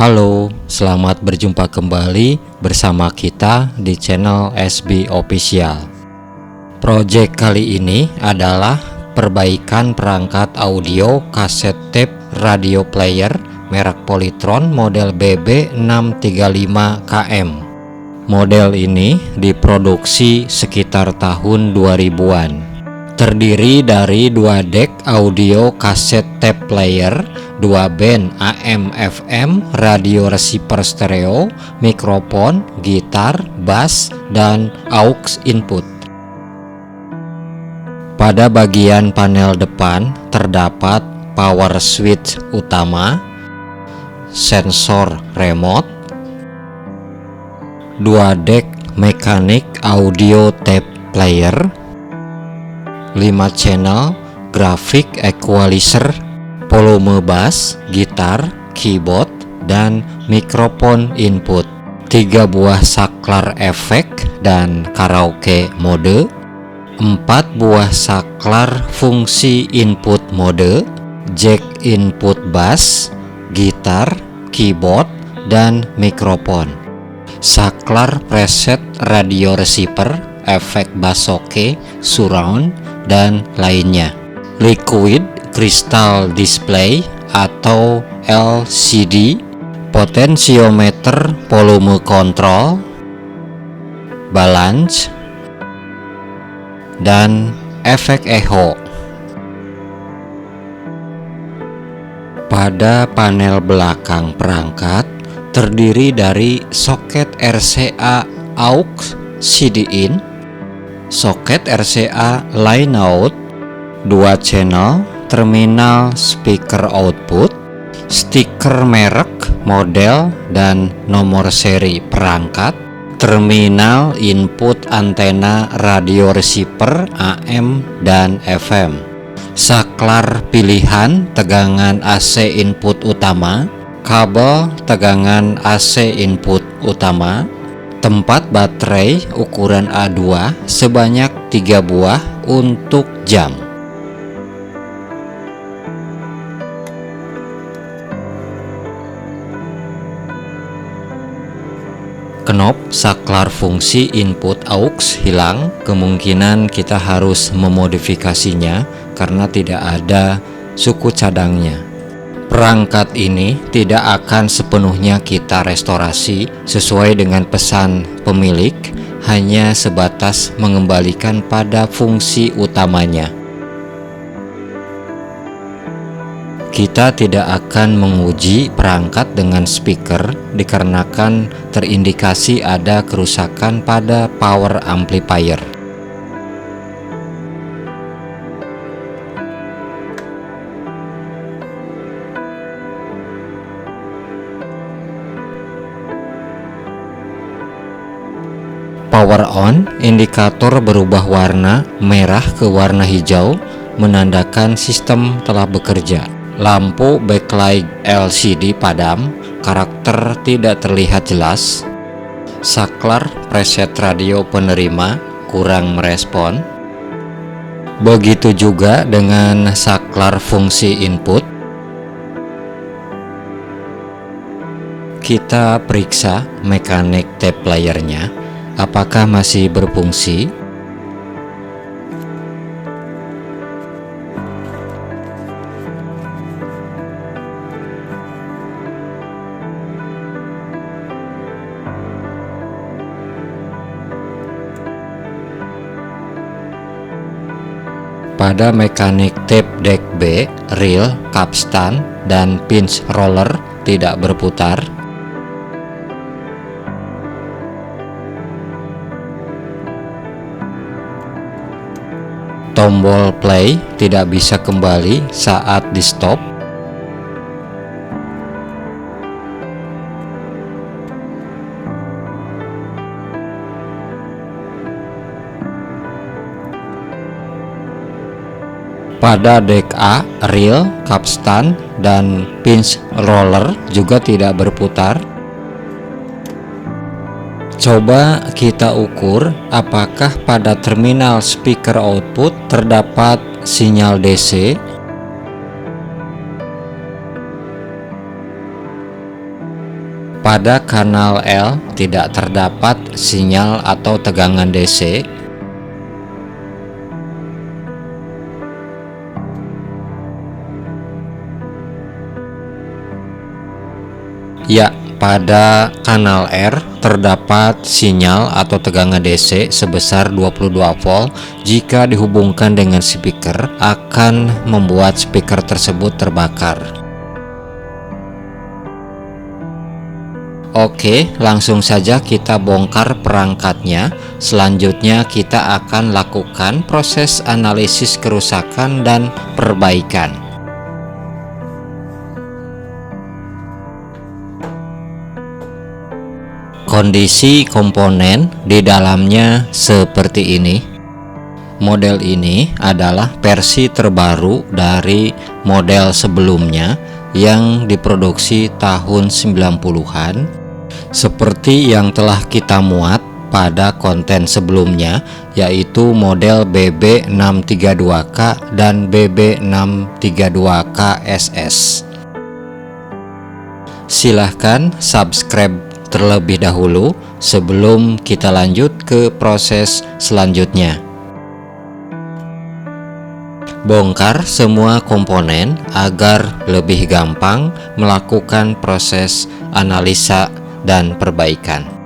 Halo, selamat berjumpa kembali bersama kita di channel SB Official. Project kali ini adalah perbaikan perangkat audio kaset tape radio player merek Polytron model BB635KM. Model ini diproduksi sekitar tahun 2000-an. Terdiri dari 2 deck audio kaset tape player, 2 band AM/FM, radio receiver stereo, mikrofon, gitar, bass, dan aux input. Pada bagian panel depan terdapat power switch utama, sensor remote, 2 deck mekanik audio tape player, 5 channel grafik equalizer, volume bass, gitar, keyboard, dan mikrofon input, 3 buah saklar efek dan karaoke mode, 4 buah saklar fungsi input mode, jack input bass, gitar, keyboard, dan mikrofon, saklar preset radio receiver, efek bass oke, surround, dan lainnya, liquid crystal display atau LCD, potentiometer volume control, balance, dan efek echo. Pada panel belakang perangkat terdiri dari soket RCA aux CD in, soket RCA line out, 2 channel, terminal speaker output, stiker merek, model, dan nomor seri perangkat, terminal input antena radio receiver AM dan FM, saklar pilihan tegangan AC input utama, kabel tegangan AC input utama, tempat baterai ukuran A2 sebanyak 3 buah untuk jam. Knop saklar fungsi input aux hilang, kemungkinan kita harus memodifikasinya karena tidak ada suku cadangnya. Perangkat ini tidak akan sepenuhnya kita restorasi sesuai dengan pesan pemilik, hanya sebatas mengembalikan pada fungsi utamanya. Kita tidak akan menguji perangkat dengan speaker dikarenakan terindikasi ada kerusakan pada power amplifier. Power on, indikator berubah warna merah ke warna hijau, menandakan sistem telah bekerja. Lampu backlight LCD padam, karakter tidak terlihat jelas. Saklar preset radio penerima kurang merespon. Begitu juga dengan saklar fungsi input. Kita periksa mekanik tape playernya, apakah masih berfungsi. Pada mekanik tape deck B, reel, capstan, dan pinch roller tidak berputar. Tombol play tidak bisa kembali saat di stop. Pada deck A, reel, capstan, dan pinch roller juga tidak berputar. Coba kita ukur apakah pada terminal speaker output terdapat sinyal DC. Pada kanal L tidak terdapat sinyal atau tegangan DC. Ya, pada kanal R terdapat sinyal atau tegangan DC sebesar 22 volt. Jika dihubungkan dengan speaker, akan membuat speaker tersebut terbakar. Oke, langsung saja kita bongkar perangkatnya. Selanjutnya kita akan lakukan proses analisis kerusakan dan perbaikan. Kondisi komponen di dalamnya seperti ini. Model ini adalah versi terbaru dari model sebelumnya yang diproduksi tahun 90-an. Seperti yang telah kita muat pada konten sebelumnya, yaitu model BB632K dan BB632K SS. Silahkan subscribe terlebih dahulu sebelum kita lanjut ke proses selanjutnya. Bongkar semua komponen agar lebih gampang melakukan proses analisa dan perbaikan.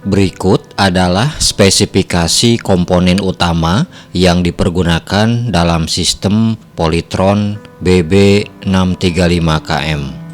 Berikut adalah spesifikasi komponen utama yang dipergunakan dalam sistem Polytron BB635KM.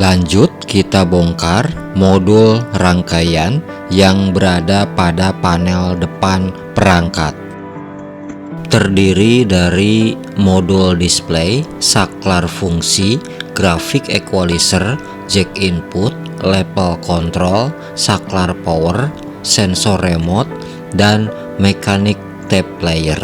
Lanjut, kita bongkar modul rangkaian yang berada pada panel depan perangkat. Terdiri dari modul display, saklar fungsi, grafik equalizer, jack input, level control, saklar power, sensor remote, dan mechanic tape player.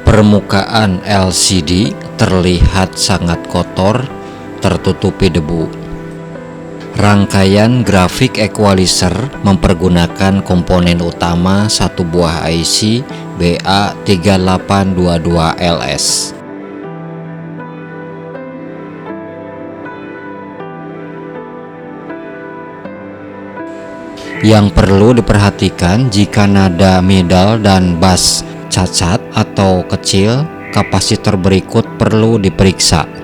Permukaan LCD terlihat sangat kotor, tertutupi debu. Rangkaian grafik equalizer mempergunakan komponen utama satu buah IC BA3822LS. Yang perlu diperhatikan jika nada middle dan bass cacat atau kecil, kapasitor berikut perlu diperiksa.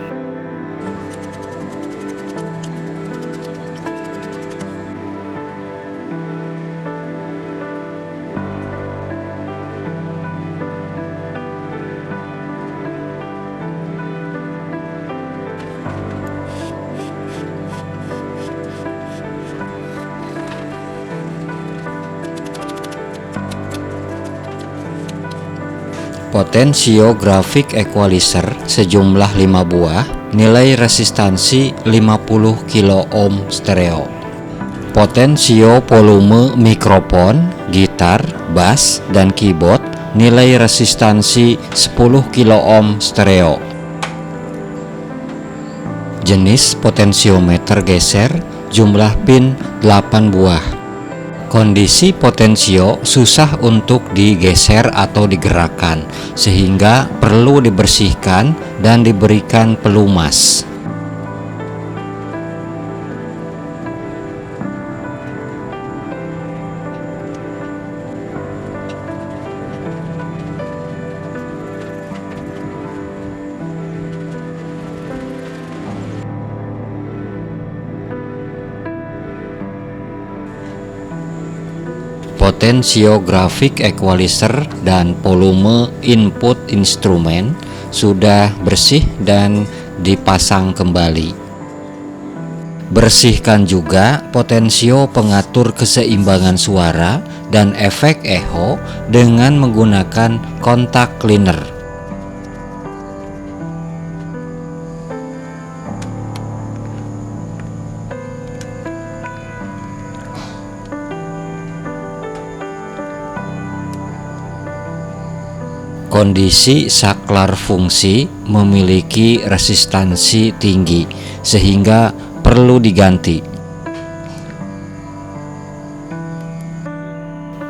Potensio grafik equalizer sejumlah 5 buah, nilai resistansi 50 kilo ohm stereo. Potensio volume mikrofon, gitar, bass, dan keyboard, nilai resistansi 10 kilo ohm stereo. Jenis potensiometer geser, jumlah pin 8 buah. Kondisi potensio susah untuk digeser atau digerakkan, sehingga perlu dibersihkan dan diberikan pelumas. Potensio grafik equalizer dan volume input instrumen sudah bersih dan dipasang kembali. Bersihkan juga potensio pengatur keseimbangan suara dan efek echo dengan menggunakan kontak cleaner. Kondisi saklar fungsi memiliki resistansi tinggi sehingga perlu diganti.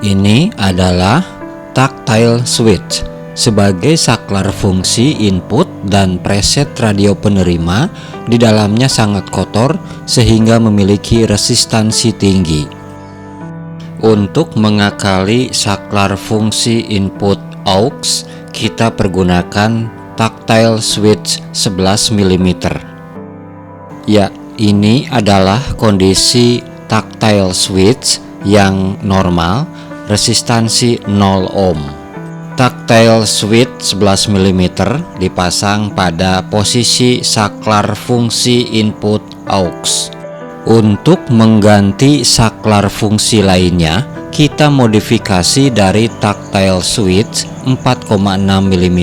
Ini adalah tactile switch. Sebagai saklar fungsi input dan preset radio penerima, di dalamnya sangat kotor sehingga memiliki resistansi tinggi. Untuk mengakali saklar fungsi input aux, kita pergunakan tactile switch 11 mm. Ya, ini adalah kondisi tactile switch yang normal, resistansi 0 ohm. Tactile switch 11 mm dipasang pada posisi saklar fungsi input aux. Untuk mengganti saklar fungsi lainnya, kita modifikasi dari tactile switch 4,6 mm.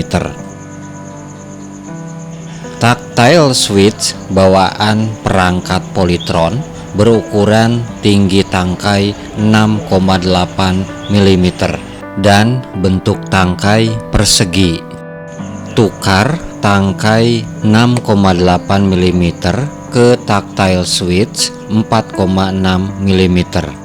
Tactile switch bawaan perangkat Polytron berukuran tinggi tangkai 6,8 mm dan bentuk tangkai persegi. Tukar tangkai 6,8 mm ke tactile switch 4,6 mm.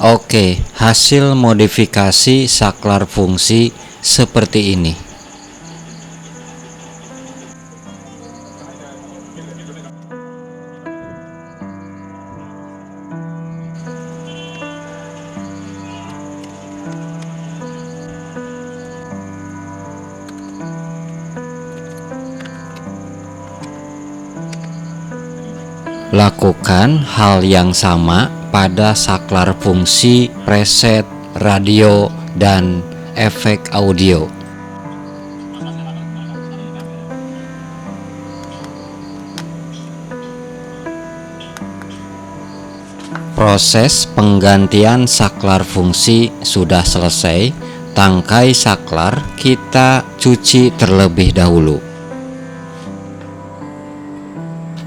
Oke, hasil modifikasi saklar fungsi seperti ini. Lakukan hal yang sama pada saklar fungsi, preset, radio, dan efek audio. Proses penggantian saklar fungsi sudah selesai. Tangkai saklar kita cuci terlebih dahulu.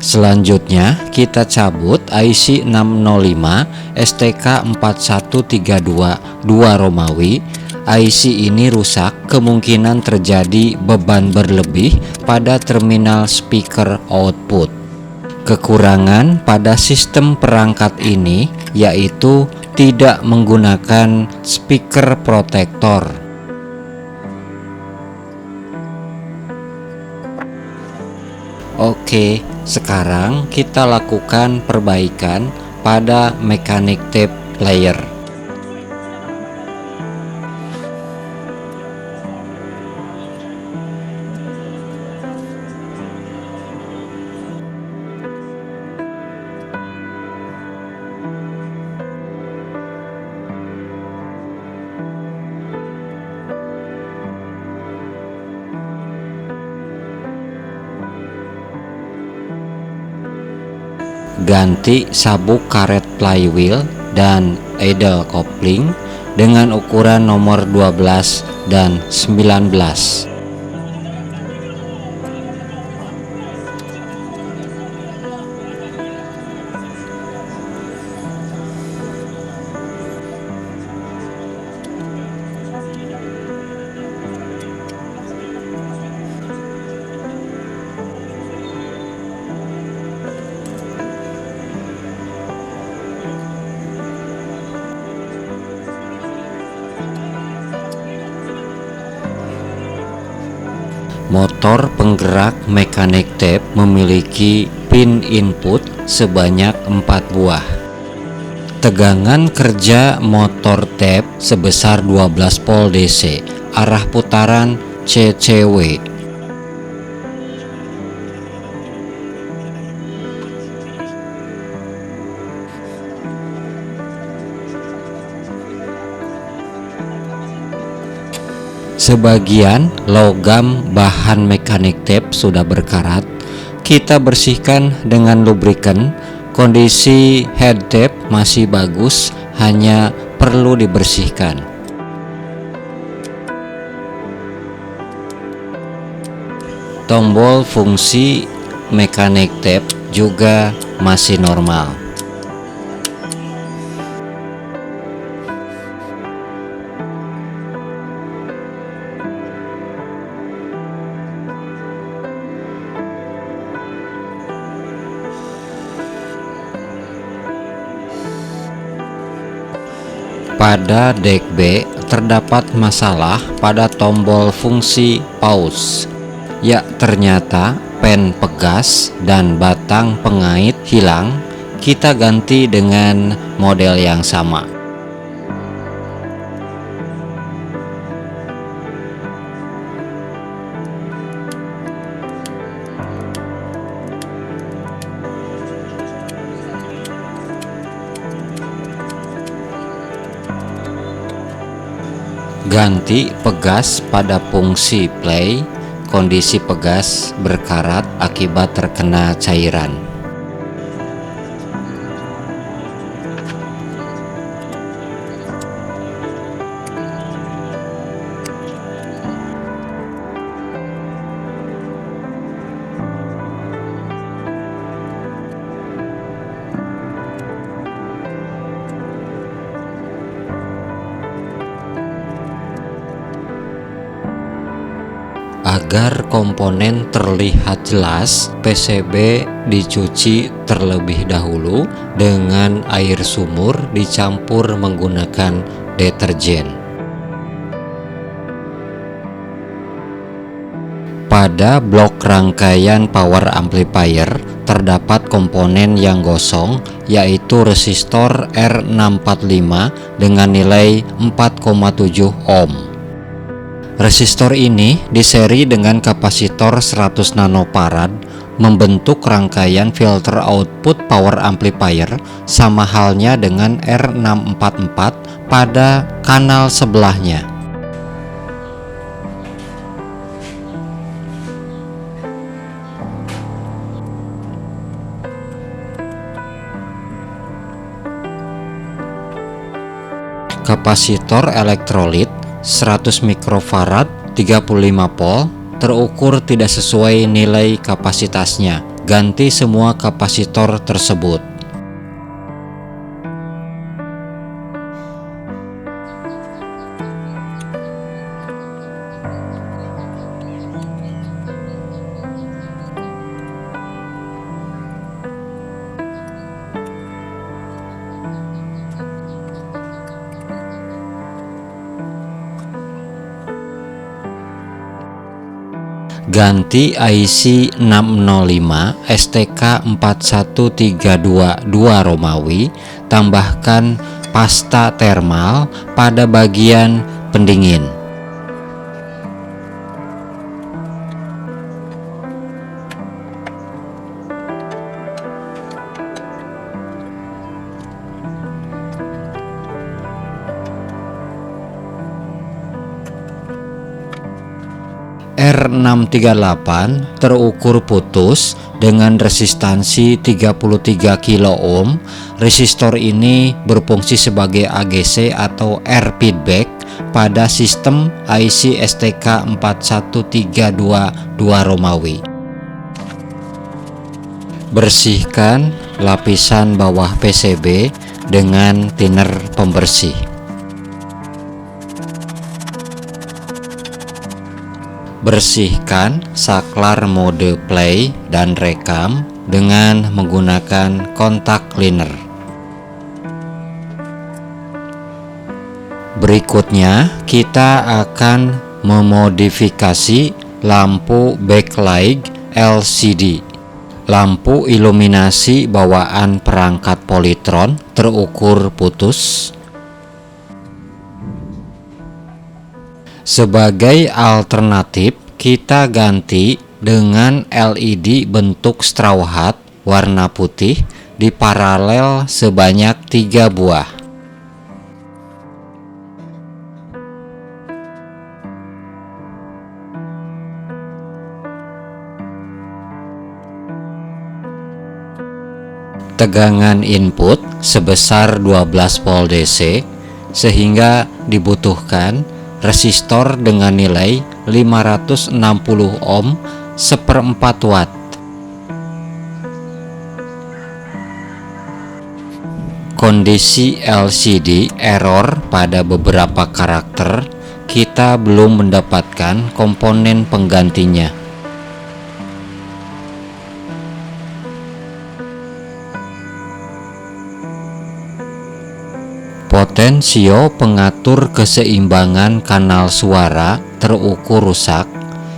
Selanjutnya kita cabut IC 605 STK4132 2 Romawi. IC ini rusak, kemungkinan terjadi beban berlebih pada terminal speaker output. Kekurangan pada sistem perangkat ini yaitu tidak menggunakan speaker protektor. Oke, sekarang kita lakukan perbaikan pada mechanic tape player. Ganti sabuk karet flywheel dan idle coupling dengan ukuran nomor 12 dan 19. Motor penggerak mechanic tape memiliki pin input sebanyak 4 buah. Tegangan kerja motor tape sebesar 12 volt DC, arah putaran CCW. Sebagian logam bahan mechanic tape sudah berkarat. Kita bersihkan dengan lubrikan. Kondisi head tape masih bagus, hanya perlu dibersihkan. Tombol fungsi mechanic tape juga masih normal. Pada deck B terdapat masalah pada tombol fungsi pause. Ya, ternyata pen pegas dan batang pengait hilang. Kita ganti dengan model yang sama. Ganti pegas pada fungsi play. Kondisi pegas berkarat akibat terkena cairan. Agar komponen terlihat jelas, PCB dicuci terlebih dahulu dengan air sumur dicampur menggunakan deterjen. Pada blok rangkaian power amplifier terdapat komponen yang gosong, yaitu resistor R645 dengan nilai 4,7 ohm. Resistor ini diseri dengan kapasitor 100 nanofarad, membentuk rangkaian filter output power amplifier sama halnya dengan R644 pada kanal sebelahnya. Kapasitor elektrolit 100 mikrofarad 35 volt terukur tidak sesuai nilai kapasitasnya. Ganti semua kapasitor tersebut. Ganti IC 605 STK41322 Romawi, tambahkan pasta thermal pada bagian pendingin. R638 terukur putus dengan resistansi 33 kilo ohm. Resistor ini berfungsi sebagai AGC atau air feedback pada sistem IC STK41322 Romawi. Bersihkan lapisan bawah PCB dengan thinner pembersih. Bersihkan saklar mode play dan rekam dengan menggunakan kontak cleaner. Berikutnya kita akan memodifikasi lampu backlight LCD. Lampu iluminasi bawaan perangkat Polytron terukur putus. Sebagai alternatif, kita ganti dengan LED bentuk straw hat warna putih di paralel sebanyak 3 buah. Tegangan input sebesar 12 volt DC sehingga dibutuhkan resistor dengan nilai 560 ohm 1/4 watt. Kondisi LCD error pada beberapa karakter, kita belum mendapatkan komponen penggantinya. Potensio pengatur keseimbangan kanal suara terukur rusak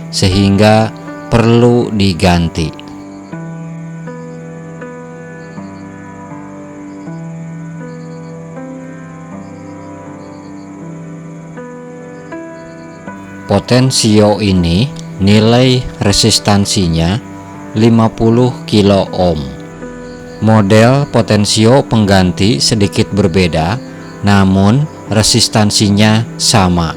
sehingga perlu diganti. Potensio ini nilai resistansinya 50 kilo ohm. Model potensio pengganti sedikit berbeda, namun resistansinya sama.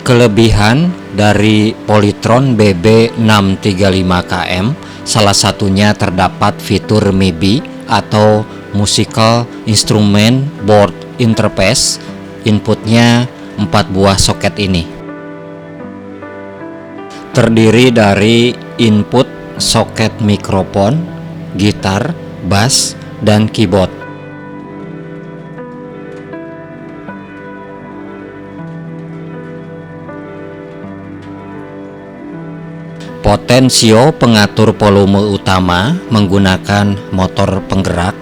Kelebihan dari Polytron BB635KM salah satunya terdapat fitur MIBI atau Musical Instrument Board Interface. Inputnya 4 buah soket ini. Terdiri dari input soket mikrofon, gitar, bass, dan keyboard. Potensio pengatur volume utama menggunakan motor penggerak,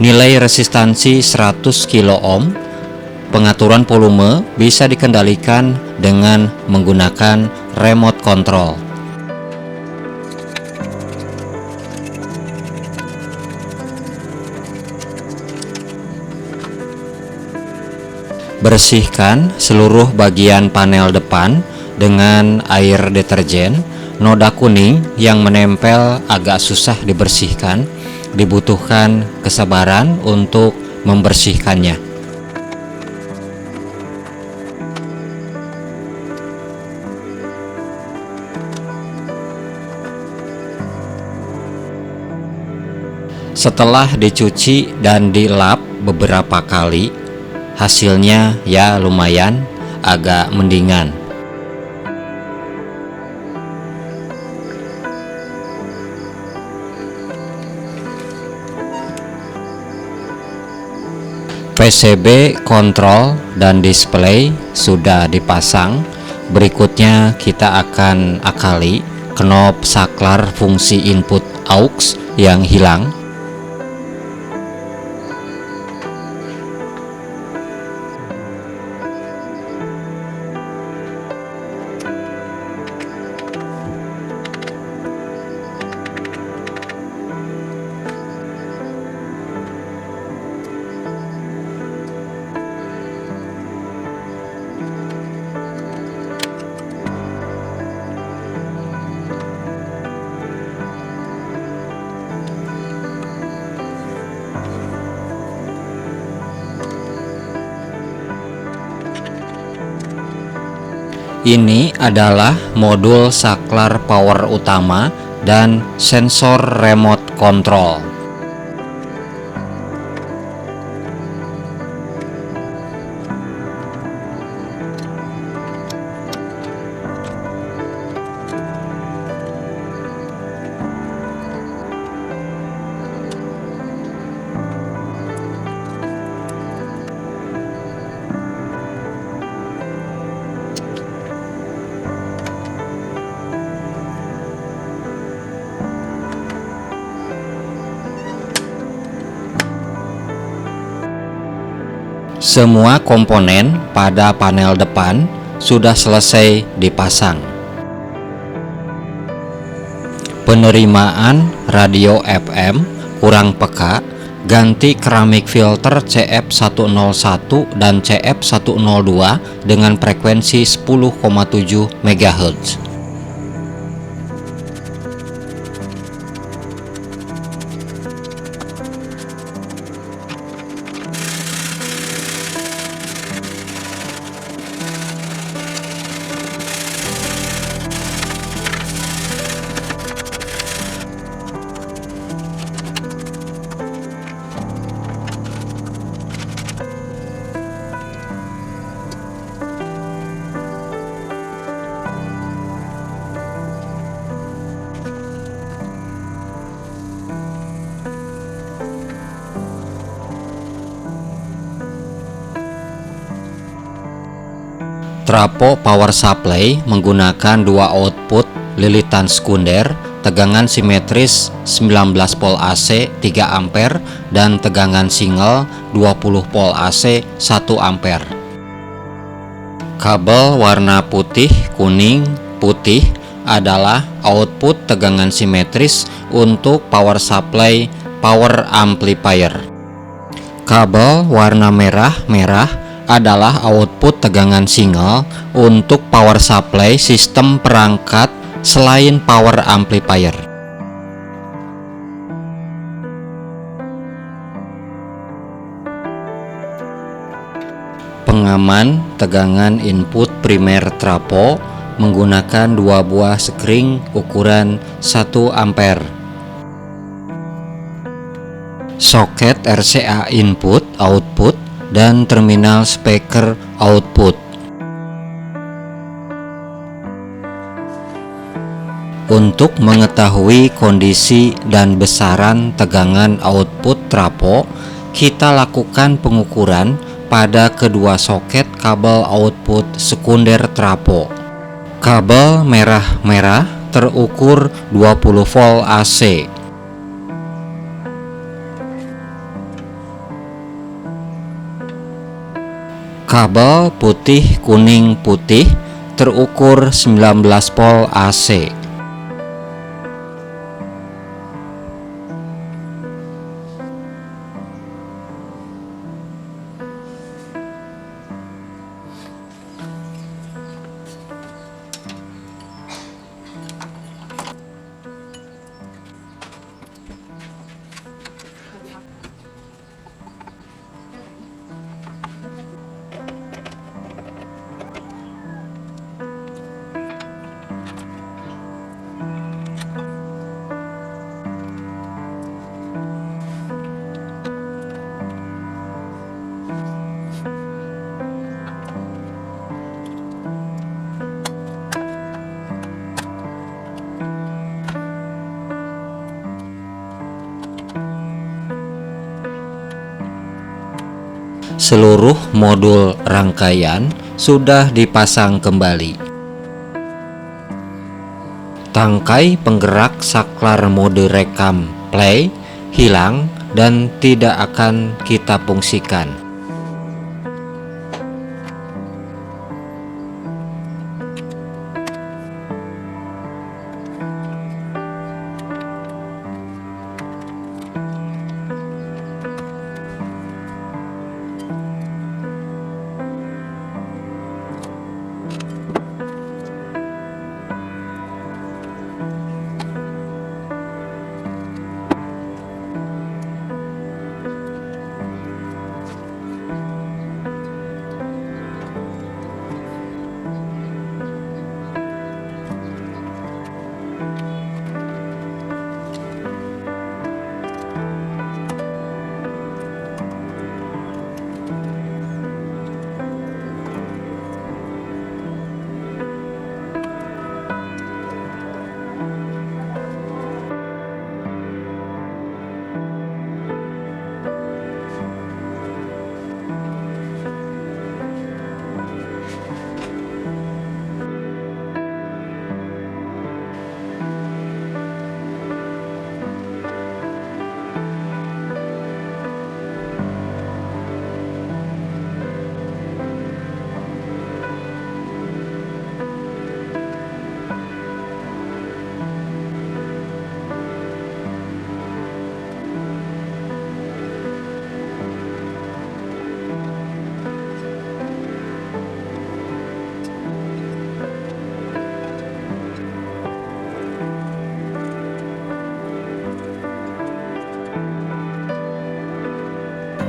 nilai resistansi 100 kilo ohm. Pengaturan volume bisa dikendalikan dengan menggunakan remote control. Bersihkan seluruh bagian panel depan dengan air deterjen. Noda kuning yang menempel agak susah dibersihkan, dibutuhkan kesabaran untuk membersihkannya. Setelah dicuci dan dilap beberapa kali, hasilnya ya lumayan agak mendingan. PCB kontrol dan display sudah dipasang. Berikutnya kita akan akali knob saklar fungsi input aux yang hilang. Ini adalah modul saklar power utama dan sensor remote control. Semua komponen pada panel depan sudah selesai dipasang. Penerimaan radio FM kurang peka, ganti keramik filter CF101 dan CF102 dengan frekuensi 10,7 MHz. Trapo power supply menggunakan dua output lilitan sekunder, tegangan simetris 19 volt AC 3 ampere dan tegangan single 20 volt AC 1 ampere. Kabel warna putih, kuning, putih adalah output tegangan simetris untuk power supply power amplifier. Kabel warna merah adalah output tegangan single untuk power supply sistem perangkat selain power amplifier. Pengaman tegangan input primer trapo menggunakan dua buah skring ukuran 1 ampere. Soket RCA input output dan terminal speaker output. Untuk mengetahui kondisi dan besaran tegangan output trapo, kita lakukan pengukuran pada kedua soket kabel output sekunder trapo. Kabel merah terukur 20 volt AC. Kabel putih kuning putih terukur 19 volt AC. Seluruh modul rangkaian sudah dipasang kembali. Tangkai penggerak saklar mode rekam play hilang dan tidak akan kita fungsikan.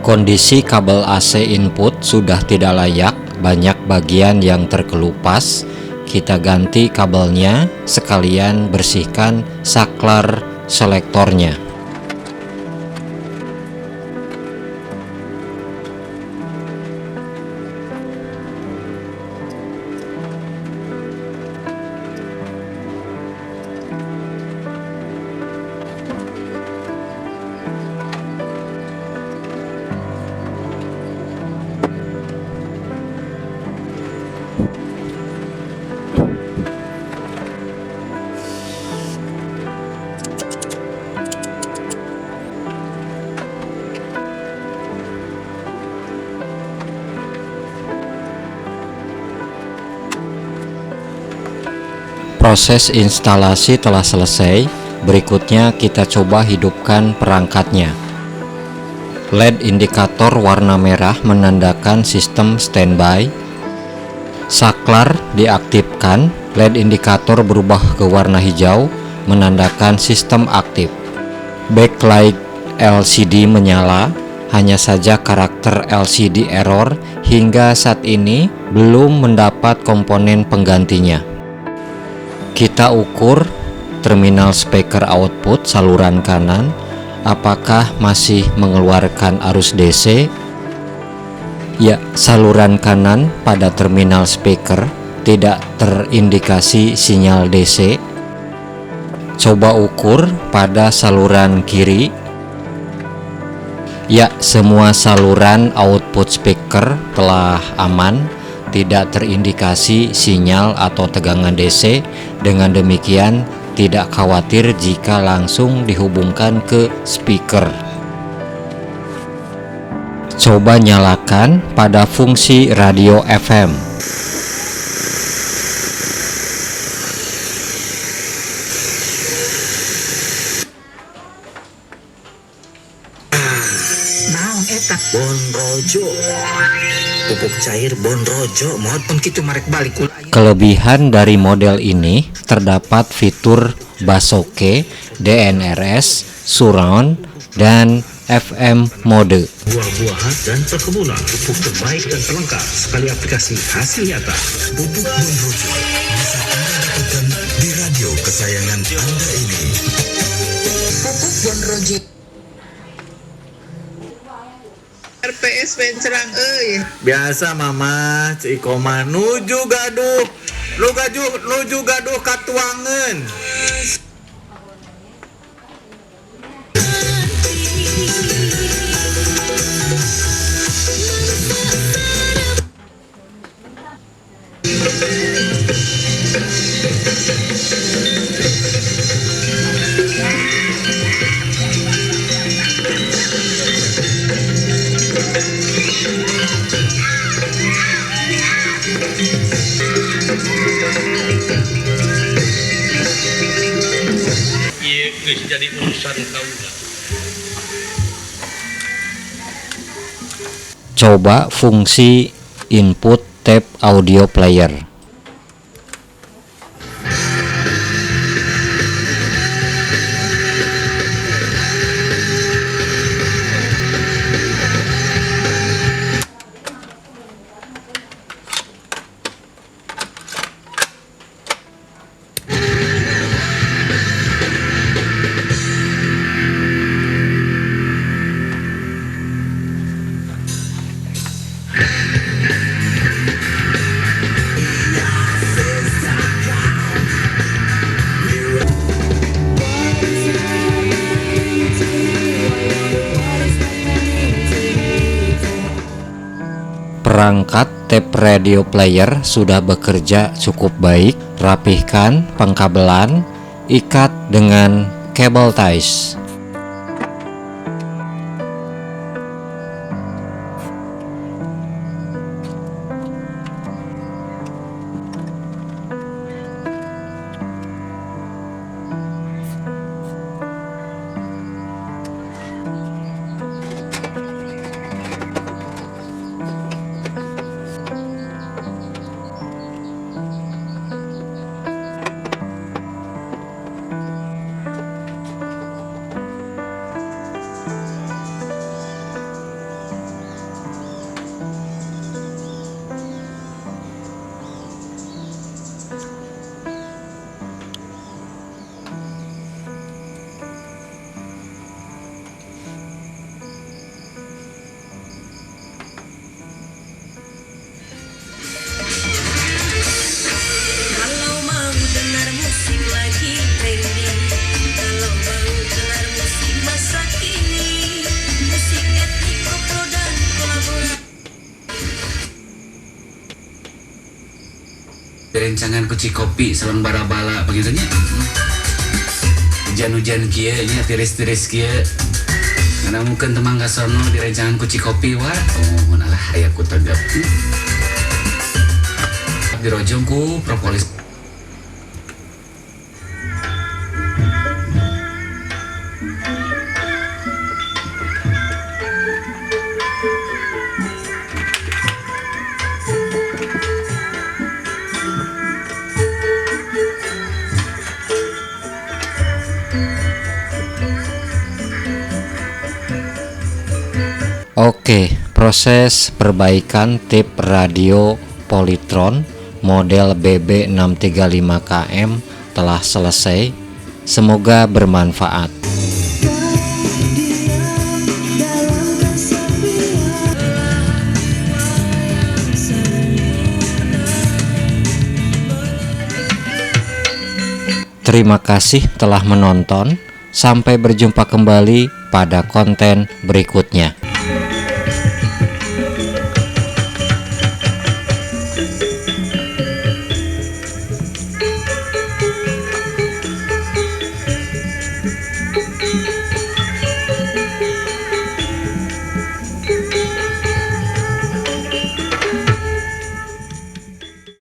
Kondisi kabel AC input sudah tidak layak, banyak bagian yang terkelupas. Kita ganti kabelnya, sekalian bersihkan saklar selektornya. Proses instalasi telah selesai. Berikutnya kita coba hidupkan perangkatnya. LED indikator warna merah menandakan sistem standby. Saklar diaktifkan, LED indikator berubah ke warna hijau menandakan sistem aktif. Backlight LCD menyala, hanya saja karakter LCD error hingga saat ini belum mendapat komponen penggantinya. Kita ukur terminal speaker output saluran kanan, apakah masih mengeluarkan arus DC? Ya, saluran kanan pada terminal speaker tidak terindikasi sinyal DC. Coba ukur pada saluran kiri. Ya, semua saluran output speaker telah aman, tidak terindikasi sinyal atau tegangan DC. Dengan demikian, tidak khawatir jika langsung dihubungkan ke speaker. Coba nyalakan pada fungsi radio FM. eta Bonrojo. Pupuk cair Bonrojo mod pun kitu marek balik. Kelebihan dari model ini terdapat fitur Basoke, DNRS, surround, dan FM mode. Buah-buahan dan perkebunan, pupuk terbaik dan terlengkap sekali aplikasi hasil nyata. Pupuk Bonrojo bisa Anda dapatkan di radio kesayangan Anda ini. Pupuk Bonrojo. RPS Vencerang euy. Biasa mama Cikoma nuju gaduh nuju gaduh katuangan. Jadi urusan kaula. Coba fungsi input tape audio player. Perangkat tape radio player sudah bekerja cukup baik. Rapihkan pengkabelan, ikat dengan kabel ties. Rencangan kuci kopi sareng bara-bala begitunya. Hujan-hujan kieu nya tiris-tiris kieu. Karena mungkin temangga sono di rencangan kuci kopi wah. Oh, nalah aya ku tegep. Dirojong ku propolis. Oke, proses perbaikan tip radio Polytron model BB635KM telah selesai. Semoga bermanfaat. Terima kasih telah menonton. Sampai berjumpa kembali pada konten berikutnya.